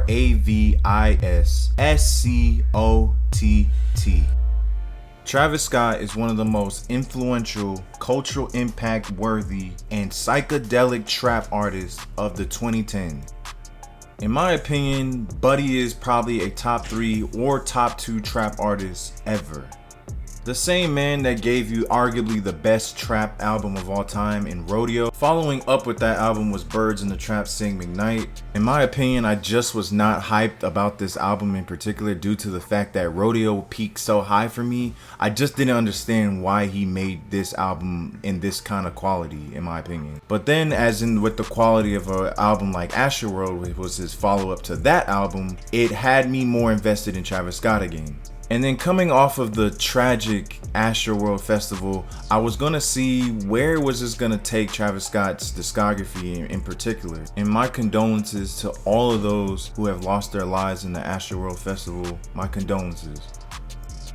Travis Scott. Travis Scott is one of the most influential, cultural impact worthy, and psychedelic trap artists of the 2010s. In my opinion, Buddy is probably a top 3 or top 2 trap artist ever. The same man that gave you arguably the best trap album of all time in Rodeo. Following up with that album was Birds in the Trap Sing McKnight. In my opinion, I just was not hyped about this album in particular due to the fact that Rodeo peaked so high for me. I just didn't understand why he made this album in this kind of quality, in my opinion. But then, as in with the quality of an album like Astroworld, which was his follow-up to that album, it had me more invested in Travis Scott again. And then coming off of the tragic Astroworld Festival, I was gonna see where was this gonna take Travis Scott's discography in particular. And my condolences to all of those who have lost their lives in the Astroworld Festival. My condolences.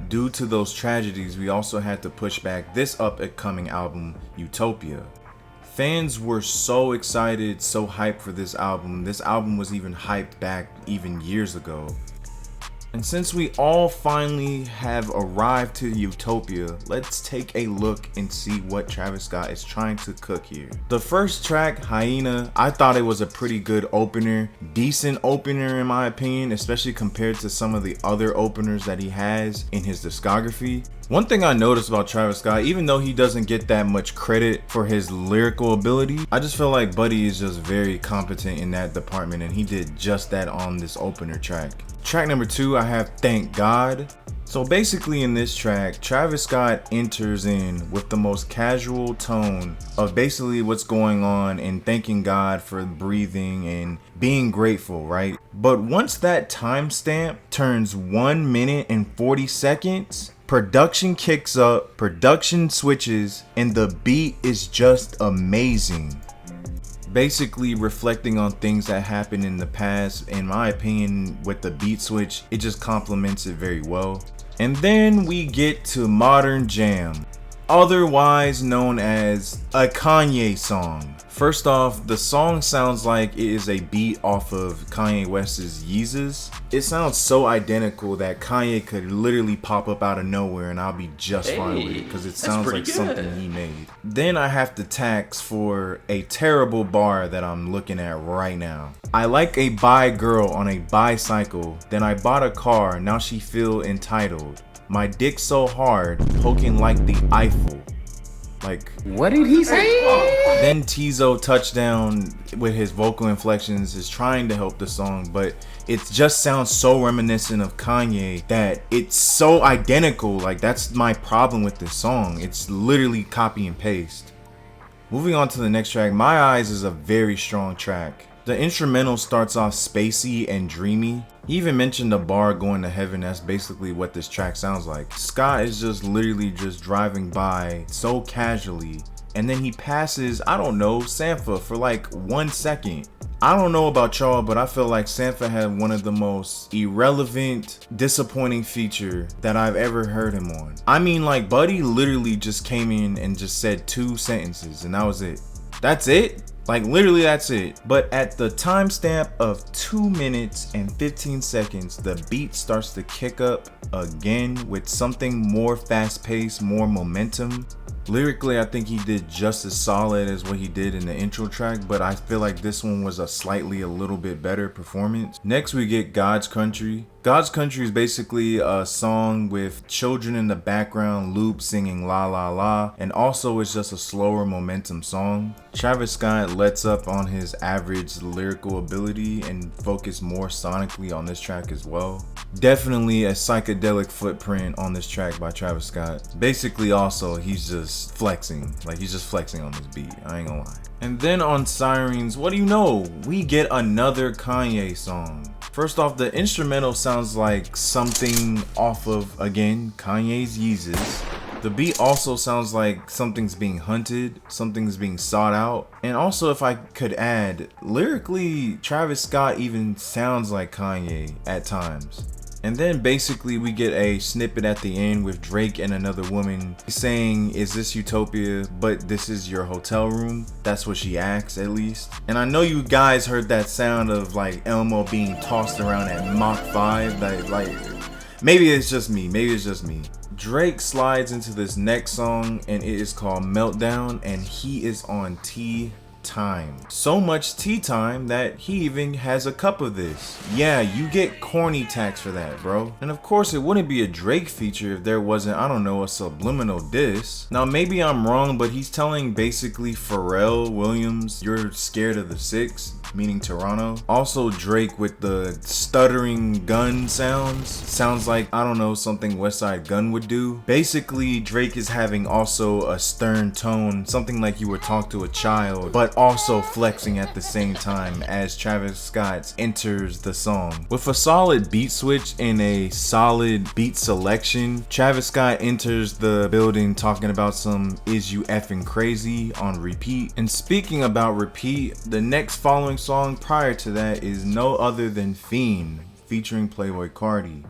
Due to those tragedies, we also had to push back this up-and-coming album, Utopia. Fans were so excited, so hyped for this album. This album was even hyped back even years ago. And since we all finally have arrived to Utopia, let's take a look and see what Travis Scott is trying to cook here. The first track, Hyena, I thought it was a pretty good opener. Decent opener in my opinion, especially compared to some of the other openers that he has in his discography. One thing I noticed about Travis Scott, even though he doesn't get that much credit for his lyrical ability, I just feel like Buddy is just very competent in that department, and he did just that on this opener track. Track number 2, I have Thank God. So basically in this track, Travis Scott enters in with the most casual tone of basically what's going on and thanking God for breathing and being grateful, right? But once that timestamp turns 1 minute and 40 seconds, production kicks up, production switches, and the beat is just amazing. Basically reflecting on things that happened in the past. In my opinion, with the beat switch, it just complements it very well. And then we get to Modern Jam, otherwise known as a Kanye song. First off, the song sounds like it is a beat off of Kanye West's Yeezus. It sounds so identical that Kanye could literally pop up out of nowhere and I'll be just fine with it because it sounds like something he made. Then I have to tax for a terrible bar that I'm looking at right now. I like a bi girl on a bicycle, then I bought a car, now she feel entitled. My dick so hard, poking like the Eiffel. Like, what did he say? Then Tizo Touchdown with his vocal inflections is trying to help the song, but it just sounds so reminiscent of Kanye that it's so identical. Like, that's my problem with this song. It's literally copy and paste. Moving on to the next track, My Eyes is a very strong track. The instrumental starts off spacey and dreamy. He even mentioned the bar going to heaven. That's basically what this track sounds like. Scott is just literally just driving by so casually, and then he passes, I don't know, Sampha for like 1 second. I don't know about y'all, but I feel like Sampha had one of the most irrelevant, disappointing feature that I've ever heard him on. I mean, like, Buddy literally just came in and just said 2 sentences and that was it. That's it? Like, literally that's it. But at the timestamp of 2 minutes and 15 seconds, the beat starts to kick up again with something more fast-paced, more momentum. Lyrically, I think he did just as solid as what he did in the intro track, but I feel like this one was a little bit better performance. Next, we get God's Country. God's Country is basically a song with children in the background loop singing la la la, and also it's just a slower momentum song. Travis Scott lets up on his average lyrical ability and focus more sonically on this track as well. Definitely a psychedelic footprint on this track by Travis Scott. Basically also, he's just flexing. Like, he's just flexing on this beat, I ain't gonna lie. And then on Sirens, what do you know? We get another Kanye song. First off, the instrumental sounds like something off of, again, Kanye's Yeezus. The beat also sounds like something's being hunted, something's being sought out. And also, if I could add, lyrically, Travis Scott even sounds like Kanye at times. And then basically we get a snippet at the end with Drake and another woman saying, "Is this Utopia? But this is your hotel room." That's what she asks, at least. And I know you guys heard that sound of like Elmo being tossed around at Mach 5. Like maybe it's just me. Drake slides into this next song and it is called Meltdown, and he is on tea time. So much tea time that he even has a cup of this. Yeah, you get corny tax for that, bro. And of course it wouldn't be a Drake feature if there wasn't, I don't know, a subliminal diss. Now maybe I'm wrong, but he's telling basically Pharrell Williams, "You're scared of the six," meaning Toronto. Also Drake with the stuttering gun sounds like, I don't know, something Westside Gun would do. Basically Drake is having also a stern tone, something like you would talk to a child, but also flexing at the same time as Travis Scott enters the song. With a solid beat switch and a solid beat selection, Travis Scott enters the building talking about some "Is You Effing Crazy" on repeat. And speaking about repeat, the next following song prior to that is no other than Fiend featuring Playboi Carti.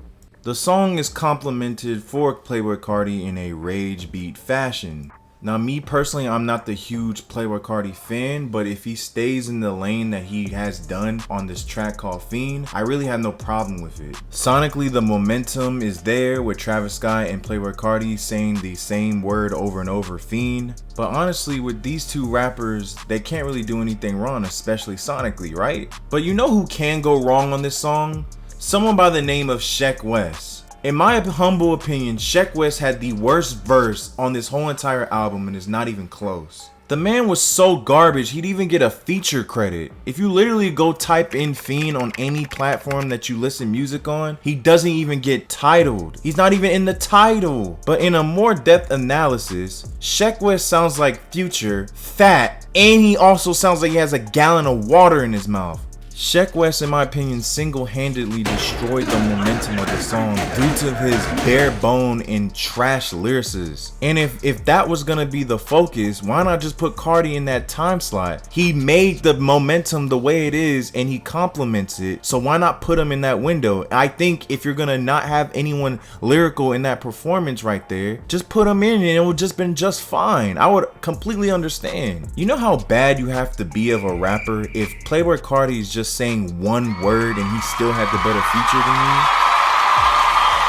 The song is complimented for Playboi Carti in a rage beat fashion. Now me personally, I'm not the huge Playboi Carti fan, but if he stays in the lane that he has done on this track called Fiend, I really have no problem with it. Sonically, the momentum is there with Travis Scott and Playboi Carti saying the same word over and over, Fiend. But honestly, with these two rappers, they can't really do anything wrong, especially sonically, right? But you know who can go wrong on this song? Someone by the name of Sheck West. In my humble opinion, Sheck West had the worst verse on this whole entire album and is not even close. The man was so garbage, he'd even get a feature credit. If you literally go type in Fiend on any platform that you listen music on, he doesn't even get titled. He's not even in the title. But in a more depth analysis, Sheck West sounds like Future, fat, and he also sounds like he has a gallon of water in his mouth. Sheck West, in my opinion, single-handedly destroyed the momentum of the song due to his bare bone and trash lyricists. And if that was gonna be the focus, why not just put Carti in that time slot? He made the momentum the way it is and he complements it, so why not put him in that window? I think if you're gonna not have anyone lyrical in that performance right there, just put him in and it would just been just fine. I would completely understand. You know how bad you have to be of a rapper if Playboi Carti is just saying one word and he still had the better feature than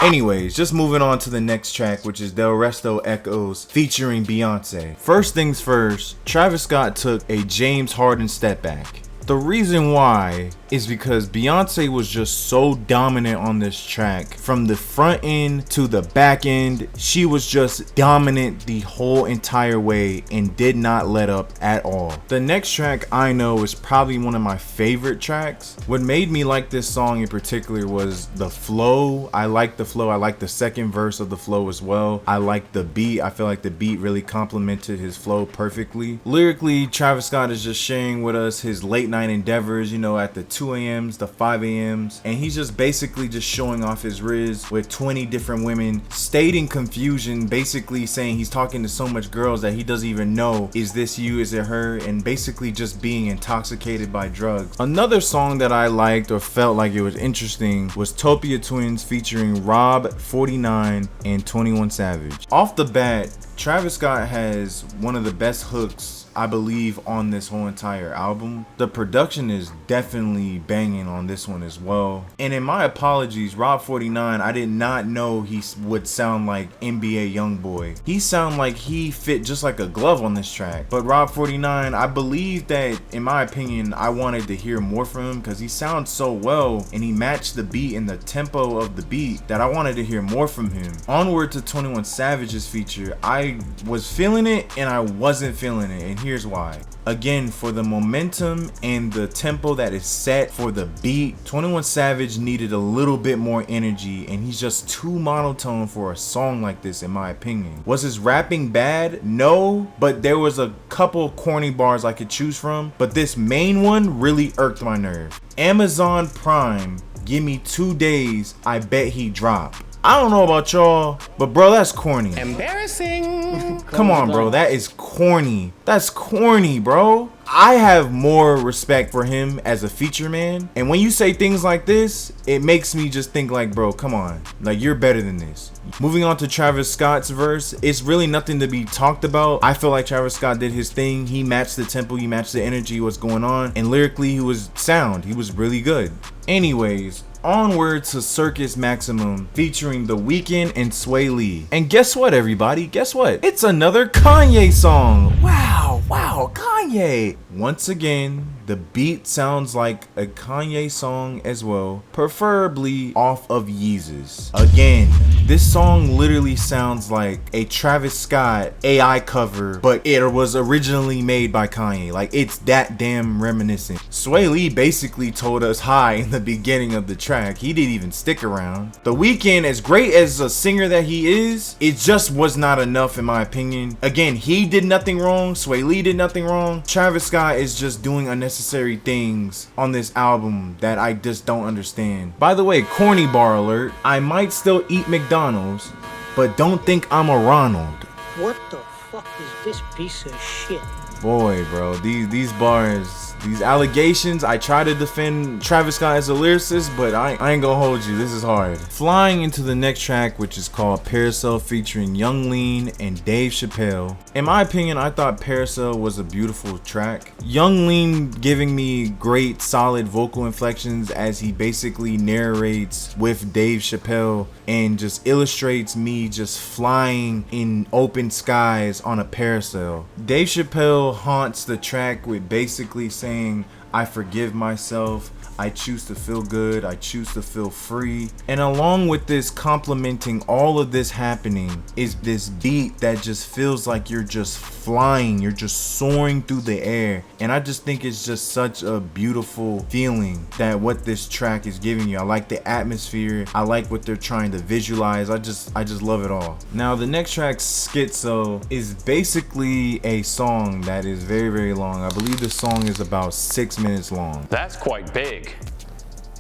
you? Anyways, just moving on to the next track, which is Del Resto Echoes featuring Beyonce. First things first, Travis Scott took a James Harden step back. The reason why is because Beyonce was just so dominant on this track. From the front end to the back end, she was just dominant the whole entire way and did not let up at all. The next track I know is probably one of my favorite tracks. What made me like this song in particular was the flow. I like the flow. I like the second verse of the flow as well. I like the beat. I feel like the beat really complemented his flow perfectly. Lyrically, Travis Scott is just sharing with us his late night endeavors, you know, at the 2 a.m.s, the 5 a.m.s, and he's just basically just showing off his riz with 20 different women, stating confusion, basically saying he's talking to so much girls that he doesn't even know, is this you, is it her, and basically just being intoxicated by drugs. Another song that I liked or felt like it was interesting was Utopia Twins featuring Rob 49 and 21 Savage. Off the bat, Travis Scott has one of the best hooks I believe on this whole entire album. The production is definitely banging on this one as well. And in my apologies, Rob 49, I did not know he would sound like NBA Youngboy. He sound like he fit just like a glove on this track. But Rob 49, I believe that, in my opinion, I wanted to hear more from him because he sounds so well and he matched the beat and the tempo of the beat that I wanted to hear more from him. Onward to 21 Savage's feature, I was feeling it and I wasn't feeling it, and here's why. Again, for the momentum and the tempo that is set for the beat, 21 Savage needed a little bit more energy, and he's just too monotone for a song like this, in my opinion. Was his rapping bad? No, but there was a couple corny bars I could choose from, but this main one really irked my nerve. Amazon Prime, give me 2 days, I bet he drop. I don't know about y'all, but bro, that's corny. Embarrassing. Come on, bro, that is corny. That's corny, bro. I have more respect for him as a feature man, and when you say things like this, it makes me just think like, bro, come on, like you're better than this. Moving on to Travis Scott's verse, it's really nothing to be talked about. I feel like Travis Scott did his thing. He matched the tempo, he matched the energy, what's going on, and lyrically he was sound. He was really good. Anyways, onward to Circus Maximum featuring The Weeknd and Sway Lee. And guess what, everybody? Guess what? It's another Kanye song. Wow, Kanye. Once again, the beat sounds like a Kanye song as well, preferably off of Yeezus. Again, this song literally sounds like a Travis Scott AI cover, but it was originally made by Kanye. Like, it's that damn reminiscent. Sway Lee basically told us hi in the beginning of the track. He didn't even stick around. The Weeknd, as great as a singer that he is, it just was not enough in my opinion. Again, he did nothing wrong. Sway Lee did nothing wrong. Travis Scott is just doing unnecessary things on this album that I just don't understand. By the way, corny bar alert, I might still eat McDonald's, but don't think I'm a Ronald. What the fuck is this piece of shit? Boy, bro, these bars, these allegations, I try to defend Travis Scott as a lyricist, but I ain't gonna hold you, this is hard. Flying into the next track, which is called Parasail featuring Young Lean and Dave Chappelle. In my opinion, I thought Parasail was a beautiful track. Young Lean giving me great solid vocal inflections as he basically narrates with Dave Chappelle and just illustrates me just flying in open skies on a parasail. Dave Chappelle haunts the track with basically saying, I forgive myself, I choose to feel good, I choose to feel free. And along with this, complementing all of this happening is this beat that just feels like you're just flying, you're just soaring through the air. And I just think it's just such a beautiful feeling that what this track is giving you. I like the atmosphere, I like what they're trying to visualize. I just love it all. Now the next track, Schizo, is basically a song that is very, very long. I believe the song is about 6 minutes long. That's quite big.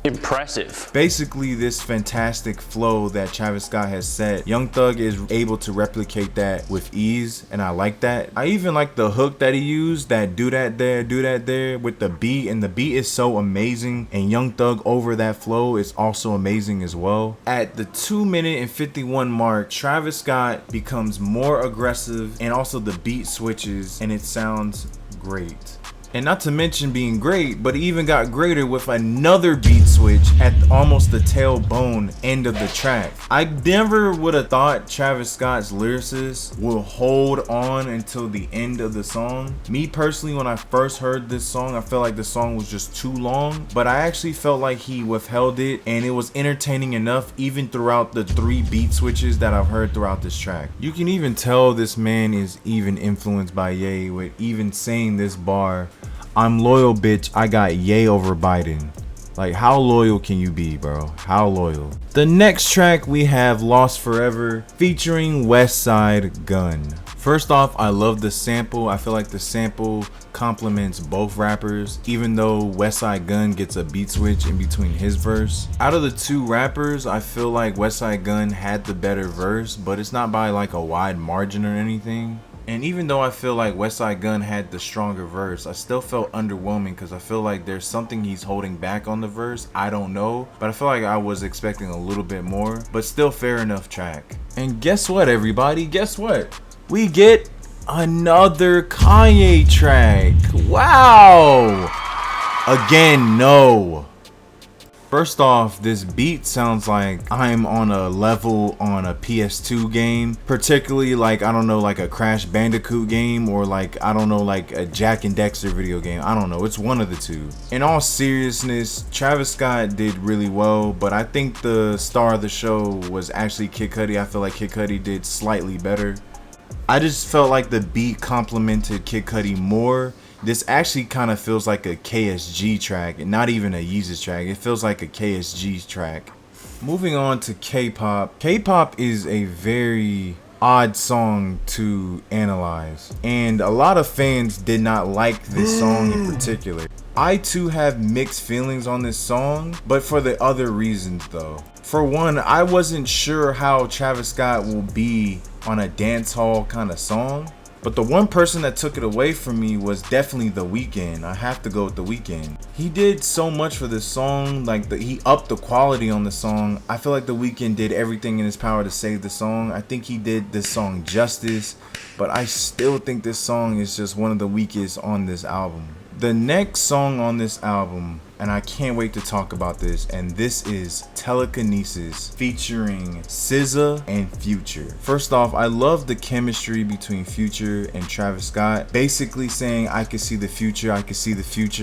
Impressive. Basically, this fantastic flow that Travis Scott has set, Young Thug is able to replicate that with ease, and I like that. I even like the hook that he used, that do that there with the beat, and the beat is so amazing, and Young Thug over that flow is also amazing as well. At the 2-minute and 51 mark, Travis Scott becomes more aggressive, and also the beat switches, and it sounds great. And not to mention being great, but it even got greater with another beat switch at almost the tailbone end of the track. I never would have thought Travis Scott's lyricist will hold on until the end of the song. Me personally, when I first heard this song, I felt like the song was just too long, but I actually felt like he withheld it, and it was entertaining enough even throughout the 3 beat switches that I've heard throughout this track. You can even tell this man is even influenced by Ye with even saying this bar, I'm loyal, bitch, I got Ye over Biden. Like, how loyal can you be, bro? How loyal? The next track we have Lost Forever featuring Westside Gunn. First off, I love the sample. I feel like the sample complements both rappers, even though Westside Gunn gets a beat switch in between his verse. Out of the 2 rappers, I feel like Westside Gunn had the better verse, but it's not by like a wide margin or anything. And even though I feel like Westside Gunn had the stronger verse, I still felt underwhelming because I feel like there's something he's holding back on the verse. I don't know, but I feel like I was expecting a little bit more, but still fair enough track. And guess what, everybody? Guess what? We get another Kanye track. Wow! Again, no. First off, this beat sounds like I'm on a level on a PS2 game, particularly like, I don't know, like a Crash Bandicoot game, or like, I don't know, like a Jack and Dexter video game. I don't know, it's one of the 2. In all seriousness, Travis Scott did really well, but I think the star of the show was actually Kid Cudi. I feel like Kid Cudi did slightly better. I just felt like the beat complemented Kid Cudi more. This actually kind of feels like a KSG track, and not even a Yeezus track. It feels like a KSG track. Moving on to K-pop. K-pop is a very odd song to analyze, and a lot of fans did not like this song in particular. I too have mixed feelings on this song, but for the other reasons though. For one, I wasn't sure how Travis Scott will be on a dance hall kind of song, but the one person that took it away from me was definitely The Weeknd. I have to go with The Weeknd. He did so much for this song, like he upped the quality on the song. I feel like The Weeknd did everything in his power to save the song. I think he did this song justice, but I still think this song is just one of the weakest on this album. The next song on this album, and I can't wait to talk about this, and this is Telekinesis featuring SZA and Future. First off, I love the chemistry between Future and Travis Scott, basically saying I can see the future, I can see the future.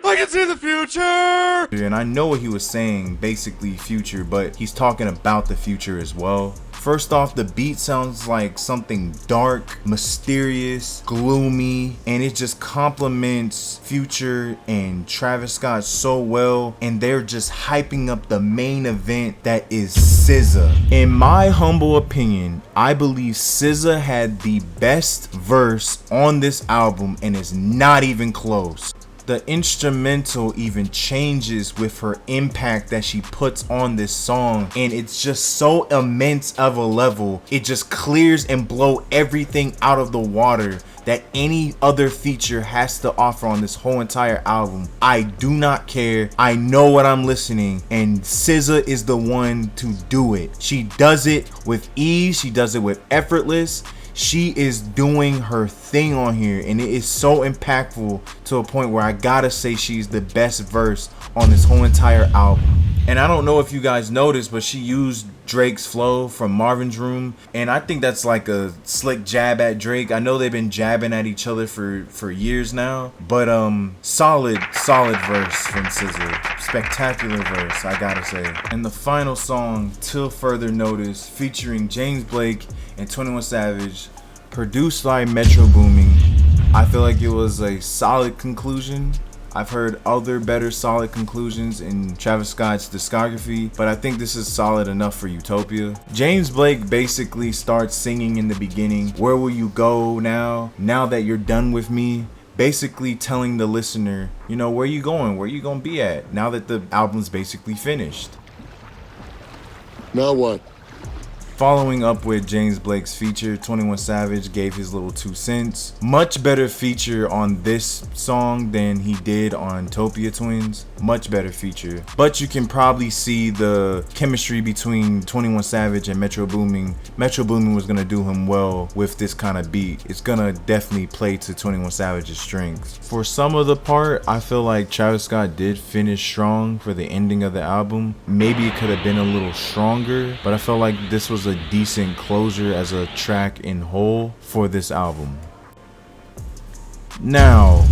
I can see the future! And I know what he was saying, basically future, but he's talking about the future as well. First off, the beat sounds like something dark, mysterious, gloomy, and it just complements Future and Travis Scott so well, and they're just hyping up the main event that is SZA. In my humble opinion, I believe SZA had the best verse on this album, and it's not even close. The instrumental even changes with her impact that she puts on this song, and it's just so immense of a level. It just clears and blow everything out of the water that any other feature has to offer on this whole entire album. I do not care. I know what I'm listening, and SZA is the one to do it. She does it with ease. She does it with effortless. She is doing her thing on here, and it is so impactful to a point where I gotta say she's the best verse on this whole entire album. And I don't know if you guys noticed, but she used Drake's flow from Marvin's Room, and I think that's like a slick jab at Drake. I know they've been jabbing at each other for years now, but solid verse from SZA. Spectacular verse, I gotta say. And the final song, Till Further Notice, featuring James Blake and 21 Savage, produced by Metro Boomin. I feel like it was a solid conclusion. I've heard other better solid conclusions in Travis Scott's discography, but I think this is solid enough for Utopia. James Blake basically starts singing in the beginning, "Where will you go now that you're done with me?" Basically telling the listener, you know, where you going? Where you gonna be at now that the album's basically finished? Now what? Following up with James Blake's feature, 21 Savage gave his little 2 cents. Much better feature on this song than he did on Utopia Twins. Much better feature. But you can probably see the chemistry between 21 Savage and Metro Boomin. Metro Boomin was gonna do him well with this kind of beat. It's gonna definitely play to 21 Savage's strengths. For some of the part, I feel like Travis Scott did finish strong for the ending of the album. Maybe it could have been a little stronger, but I felt like this was a decent closure as a track in whole for this album. Now,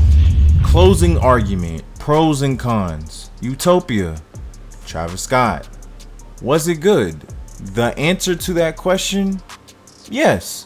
closing argument, pros and cons. Utopia, Travis Scott. Was it good? The answer to that question, yes.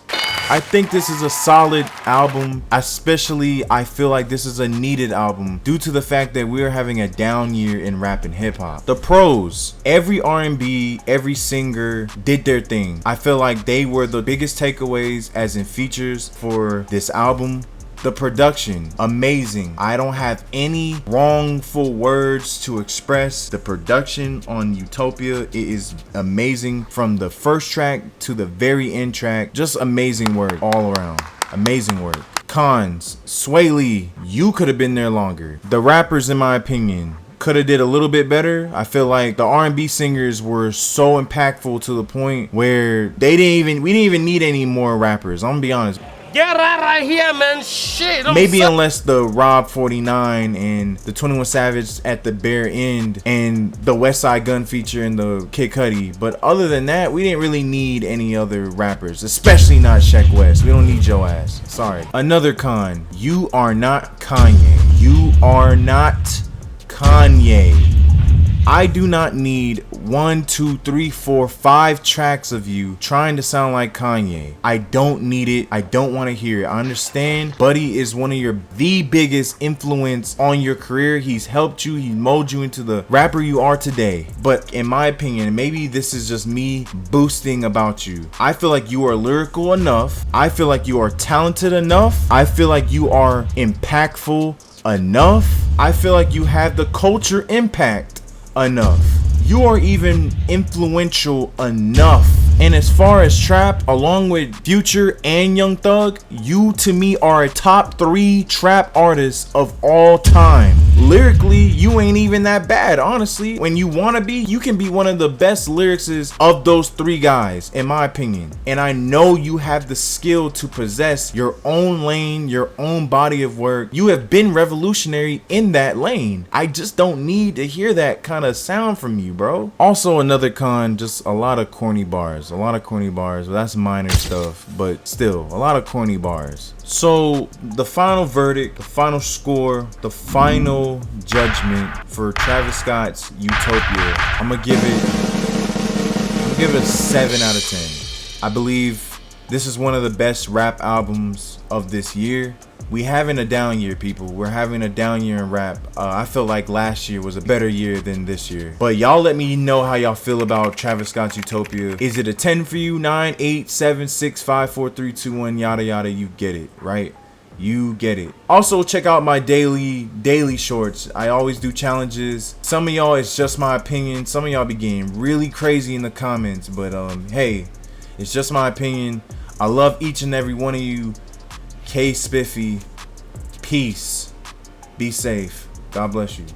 I think this is a solid album, especially I feel like this is a needed album due to the fact that we are having a down year in rap and hip hop. The pros, every R&B, every singer did their thing. I feel like they were the biggest takeaways as in features for this album. The production, amazing. I don't have any wrongful words to express the production on Utopia. It is amazing from the first track to the very end track. Just amazing work all around. Amazing work. Cons, Sway Lee, you could have been there longer. The rappers, in my opinion, could have did a little bit better. I feel like the R&B singers were so impactful to the point where we didn't even need any more rappers. I'm gonna be honest. Get out right here, man. Shit. Maybe unless the Rob 49 and the 21 Savage at the bare end and the West Side Gun feature and the Kid Cudi. But other than that, we didn't really need any other rappers, especially not Sheck West. We don't need your ass. Sorry. Another con. You are not Kanye. You are not Kanye. I do not need 1, 2, 3, 4, 5 tracks of you trying to sound like Kanye. I don't need it. I don't want to hear it. I understand Buddy is one of the biggest influence on your career. He's helped you. He molded you into the rapper you are today. But in my opinion, maybe this is just me boosting about you. I feel like you are lyrical enough. I feel like you are talented enough. I feel like you are impactful enough. I feel like you have the culture impact enough. You are even influential enough. And as far as trap, along with Future and Young Thug, you to me are a top 3 trap artists of all time. Lyrically, you ain't even that bad, honestly. When you want to be, you can be one of the best lyricists of those 3 guys, in my opinion. And I know you have the skill to possess your own lane, your own body of work. You have been revolutionary in that lane. I just don't need to hear that kind of sound from you, bro. Also, another con, just a lot of corny bars. A lot of corny bars, but that's minor stuff, but still a lot of corny bars. So the final verdict, the final score, the final judgment for Travis Scott's Utopia, I'm gonna give it a 7 out of 10. I believe this is one of the best rap albums of this year. We having a down year, people. We're having a down year in rap. I feel like last year was a better year than this year. But y'all let me know how y'all feel about Travis Scott's Utopia. Is it a 10 for you? 9, 8, 7, 6, 5, 4, 3, 2, 1, yada yada. You get it, right? You get it. Also, check out my daily shorts. I always do challenges. Some of y'all, it's just my opinion. Some of y'all be getting really crazy in the comments. But hey, it's just my opinion. I love each and every one of you. K Spiffy, peace, be safe, God bless you.